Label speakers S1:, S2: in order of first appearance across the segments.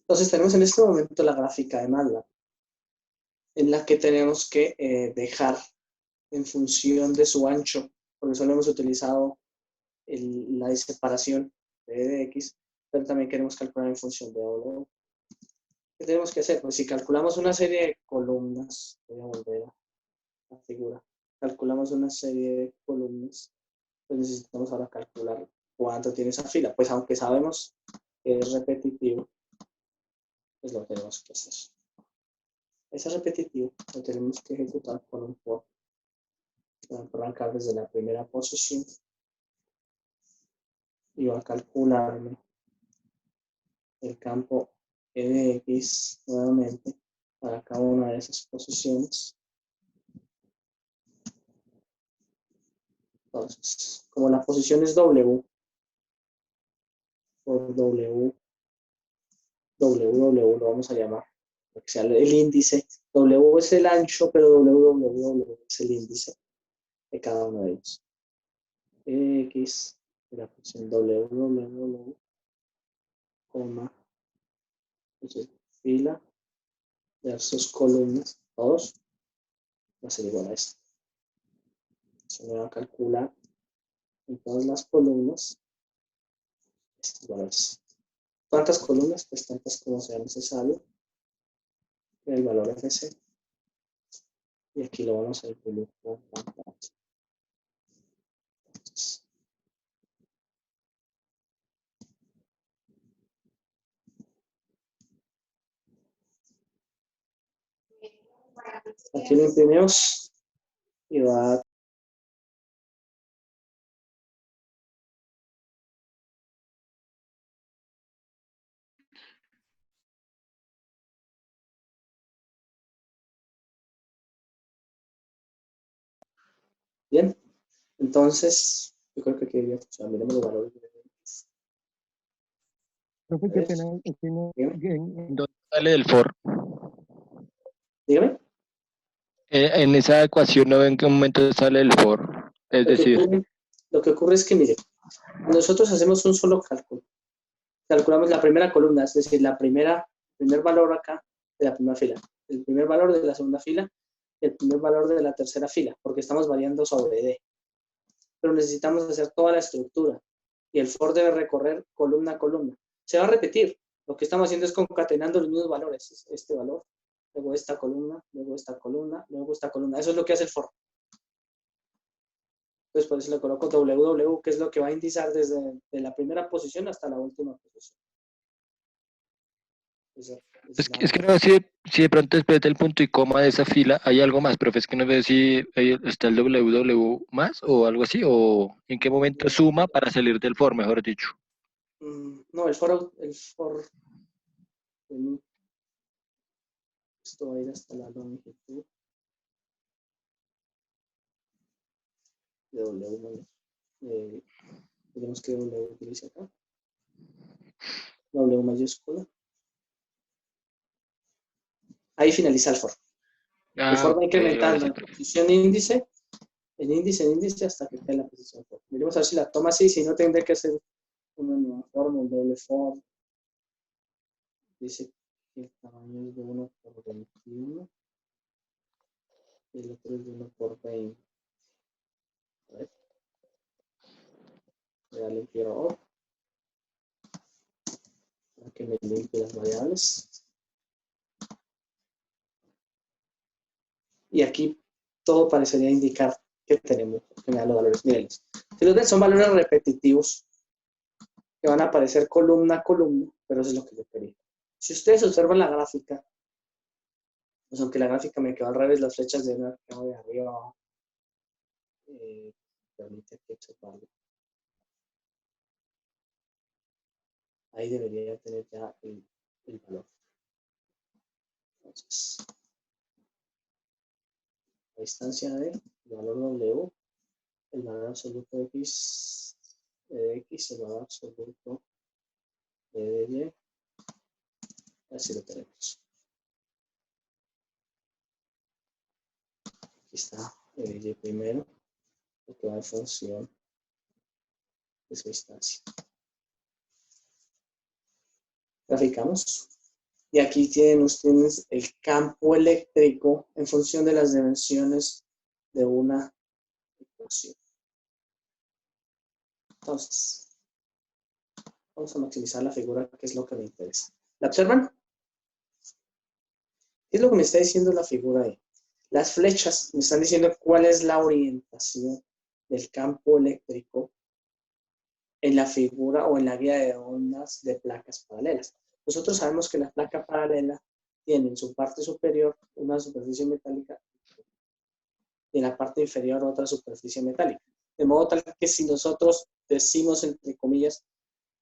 S1: Entonces tenemos en este momento la gráfica de MATLAB, en la que tenemos que dejar en función de su ancho, por eso hemos utilizado la separación de X, pero también queremos calcular en función de W. ¿Qué tenemos que hacer? Pues si calculamos una serie de columnas, voy a volver a la figura, calculamos una serie de columnas, pues necesitamos ahora calcular cuánto tiene esa fila. Pues aunque sabemos que es repetitivo, pues lo tenemos que hacer. Ese repetitivo lo tenemos que ejecutar con un for. Va a arrancar desde la primera posición y va a calcularme el campo E de X nuevamente para cada una de esas posiciones. Entonces, como la posición es W, por W lo vamos a llamar, porque sea el índice. W es el ancho, pero W es el índice de cada uno de ellos. X de la posición W, coma, entonces, fila versus columnas, todos, va a ser igual a esto. Se me va a calcular en todas las columnas, esto igual a esto. ¿Cuántas columnas? Pues tantas como sea necesario. El valor FC. Y aquí lo vamos a imprimir por pantalla. Entonces, aquí lo imprimimos y va a... Bien, entonces, yo creo que aquí debería funcionar. Miremos los valores.
S2: Profe, qué pena,
S1: Dígame.
S3: ¿Dónde sale del for?
S1: Dígame.
S3: En esa ecuación no ven en qué momento sale el for. Es decir,
S1: Lo que ocurre es que, mire, nosotros hacemos un solo cálculo. Calculamos la primera columna, es decir, primer valor acá de la primera fila, el primer valor de la segunda fila y el primer valor de la tercera fila, porque estamos variando sobre D. Pero necesitamos hacer toda la estructura y el for debe recorrer columna a columna. Se va a repetir. Lo que estamos haciendo es concatenando los mismos valores. Este valor, luego esta columna, luego esta columna, luego esta columna. Eso es lo que hace el for. Entonces, por eso le coloco WW, que es lo que va a indizar desde la primera posición hasta la última posición.
S3: es que no sé si de pronto después del punto y coma de esa fila hay algo más, profe, es que no veo si está el WW más o algo así, o en qué momento suma para salir del for, mejor dicho.
S1: No, esto va a ir hasta la longitud de W. Tenemos que W utiliza acá. W mayúscula. Ahí finaliza el for. El for va incrementando en posición índice, en índice hasta que quede la posición for. Miremos a ver si la toma así, si no tendré que hacer una nueva forma, un doble for. Dice que el tamaño es de 1 por 21 y el otro es de 1 por 20. A ver. Voy a limpiar ahora para que me limpie las variables. Y aquí todo parecería indicar que tenemos que me dan los valores. Miren, si los ven, son valores repetitivos que van a aparecer columna a columna, pero eso es lo que yo quería. Si ustedes observan la gráfica, pues aunque la gráfica me quedó al revés, las flechas de arriba abajo, permite que observarlo. Ahí debería tener ya el valor. Entonces, a distancia de el valor W, el valor absoluto de X, el valor absoluto de Y, así lo tenemos. Aquí está el Y primero, lo que va en función de su distancia. Graficamos. Y aquí tienen ustedes el campo eléctrico en función de las dimensiones de una ecuación. Entonces, vamos a maximizar la figura, que es lo que me interesa. ¿La observan? ¿Qué es lo que me está diciendo la figura ahí? Las flechas me están diciendo cuál es la orientación del campo eléctrico en la figura o en la guía de ondas de placas paralelas. Nosotros sabemos que la placa paralela tiene en su parte superior una superficie metálica y en la parte inferior otra superficie metálica. De modo tal que si nosotros decimos, entre comillas,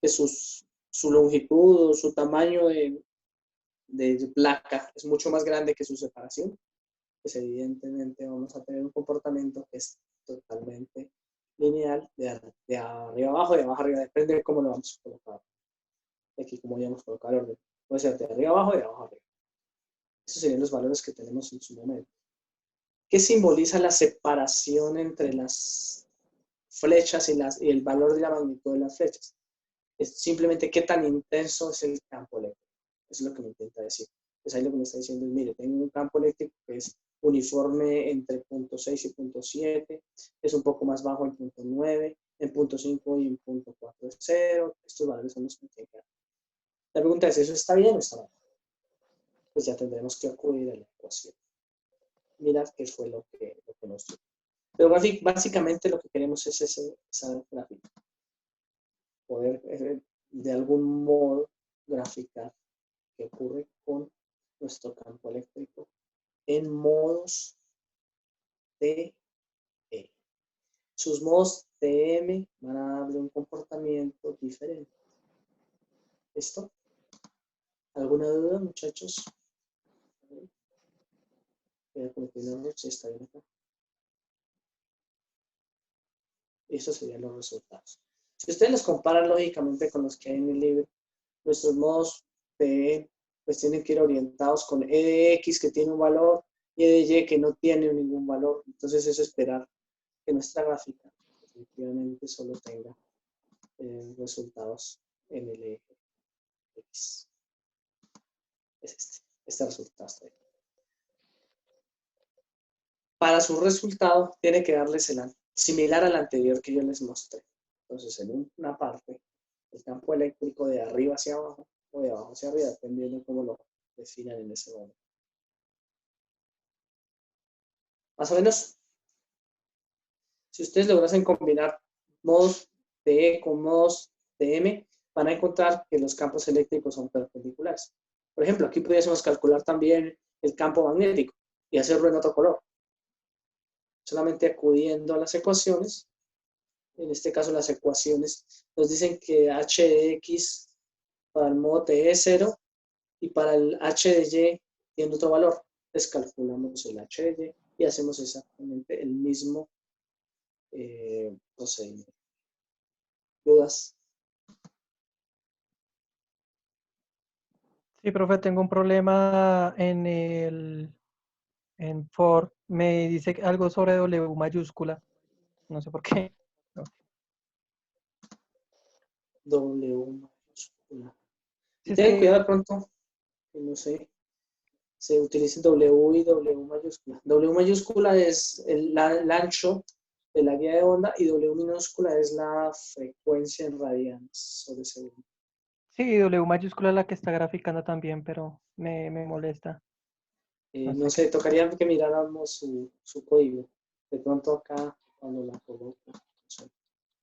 S1: que su longitud o su tamaño de placa es mucho más grande que su separación, pues evidentemente vamos a tener un comportamiento que es totalmente lineal, de arriba abajo, de abajo arriba, depende de cómo lo vamos a colocar. Aquí como ya hemos colocado el orden, puede ser de arriba abajo y de abajo arriba. Esos serían los valores que tenemos en su momento. ¿Qué simboliza la separación entre las flechas y el valor de la magnitud de las flechas? Es simplemente qué tan intenso es el campo eléctrico. Eso es lo que me intenta decir. Pues ahí lo que me está diciendo es, mire, tengo un campo eléctrico que es uniforme entre punto 6 y punto 7, es un poco más bajo en punto 9, en punto 5 y en punto 4 es 0. Estos valores son los que tengo. La pregunta es, ¿eso está bien o está mal? Pues ya tendremos que acudir a la ecuación. Mirad qué fue lo que nos dio. Pero básicamente lo que queremos es esa gráfica. Poder de algún modo graficar qué ocurre con nuestro campo eléctrico en modos TE. Sus modos TM van a darle un comportamiento diferente. ¿Listo? ¿Alguna duda, muchachos? Voy a colocar la rocha, está bien acá. Esos serían los resultados. Si ustedes los comparan lógicamente con los que hay en el libro, nuestros modos TE pues tienen que ir orientados con E de X que tiene un valor y E de Y que no tiene ningún valor. Entonces eso esperar que nuestra gráfica efectivamente solo tenga resultados en el eje X. Es este resultado está ahí. Para su resultado tiene que darles similar al anterior que yo les mostré. Entonces en una parte el campo eléctrico de arriba hacia abajo o de abajo hacia arriba, dependiendo de cómo lo definan en ese momento. Más o menos, si ustedes lograsen combinar modos TE con modos TM, van a encontrar que los campos eléctricos son perpendiculares. Por ejemplo, aquí pudiésemos calcular también el campo magnético y hacerlo en otro color. Solamente acudiendo a las ecuaciones, en este caso las ecuaciones nos dicen que h de x para el modo TE es 0 y para el h de y tiene otro valor. Entonces calculamos el h de y hacemos exactamente el mismo procedimiento. ¿Dudas?
S2: Sí, profe, tengo un problema en Ford. Me dice algo sobre W mayúscula. No sé por qué. No.
S1: W mayúscula.
S2: Sí, es
S1: Tengan cuidado
S2: que
S1: de pronto, que no sé, se utilice W y W mayúscula. W mayúscula es el ancho de la guía de onda y W minúscula es la frecuencia en radianes sobre segundo.
S2: sí, W mayúscula es la que está graficando también, pero me molesta.
S1: No sé, tocaría que miráramos su código. De pronto acá, cuando la coloco, no sé.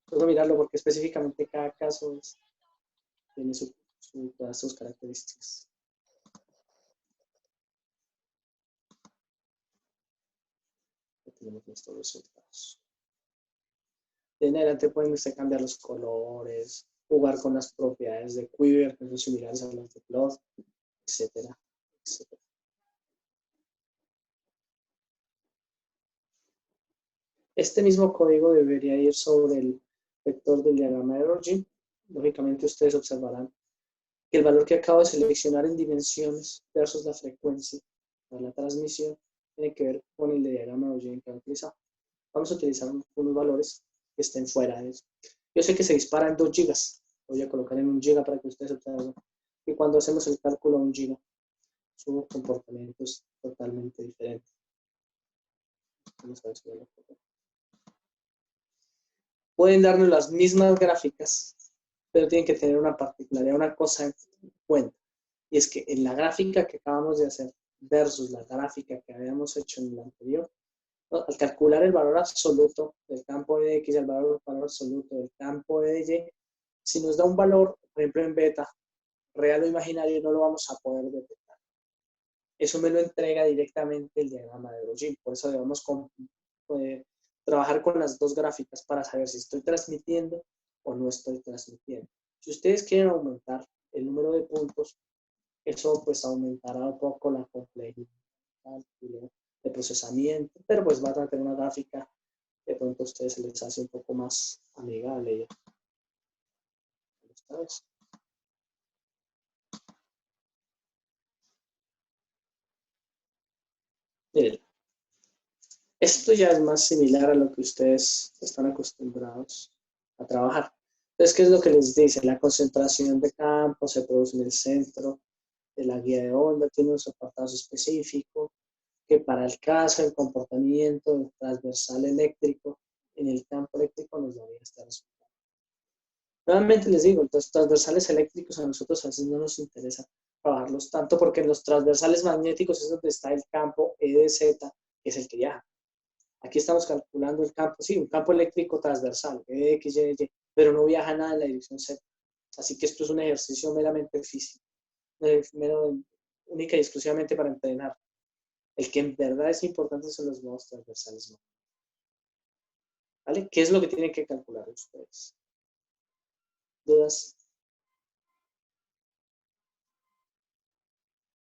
S1: Tengo que mirarlo porque específicamente cada caso tiene todas sus características. Aquí tenemos nuestros resultados. De en adelante pueden usted cambiar los colores, jugar con las propiedades de Quiver, que son similares a las de Plot, etcétera, etcétera. Este mismo código debería ir sobre el vector del diagrama de Rollin. Lógicamente ustedes observarán que el valor que acabo de seleccionar en dimensiones versus la frecuencia para la transmisión tiene que ver con el diagrama de Rollin que han utilizado. Vamos a utilizar unos valores que estén fuera de eso. Yo sé que se dispara en 2 gigas. Voy a colocar en 1 giga para que ustedes observen que cuando hacemos el cálculo a 1 giga su comportamiento es totalmente diferente. Vamos a ver si lo puedo. Pueden darnos las mismas gráficas, pero tienen que tener una particularidad, una cosa en cuenta. Y es que en la gráfica que acabamos de hacer versus la gráfica que habíamos hecho en la anterior, ¿no? Al calcular el valor absoluto del campo de X y el valor absoluto del campo de Y, si nos da un valor, por ejemplo en beta, real o imaginario, no lo vamos a poder detectar. Eso me lo entrega directamente el diagrama de Broglie. Por eso debemos trabajar con las dos gráficas para saber si estoy transmitiendo o no estoy transmitiendo. Si ustedes quieren aumentar el número de puntos, eso pues aumentará un poco la complejidad de procesamiento, pero pues van a tener una gráfica que de pronto a ustedes se les hace un poco más amigable. ¿Esta vez? Miren, esto ya es más similar a lo que ustedes están acostumbrados a trabajar. Entonces, ¿qué es lo que les dice? La concentración de campo se produce en el centro de la guía de onda, tiene unos apartados específicos, que para el caso del comportamiento del transversal eléctrico en el campo eléctrico nos daría este resultado. Nuevamente les digo, los transversales eléctricos a nosotros a veces no nos interesa trabajarlos tanto porque en los transversales magnéticos es donde está el campo E de Z, que es el que viaja. Aquí estamos calculando el campo, sí, un campo eléctrico transversal, E de X, Y de Y, pero no viaja nada en la dirección Z. Así que esto es un ejercicio meramente físico, única y exclusivamente para entrenar. El que en verdad es importante son los nodos transversales. ¿Vale? ¿Qué es lo que tienen que calcular ustedes? ¿Dudas?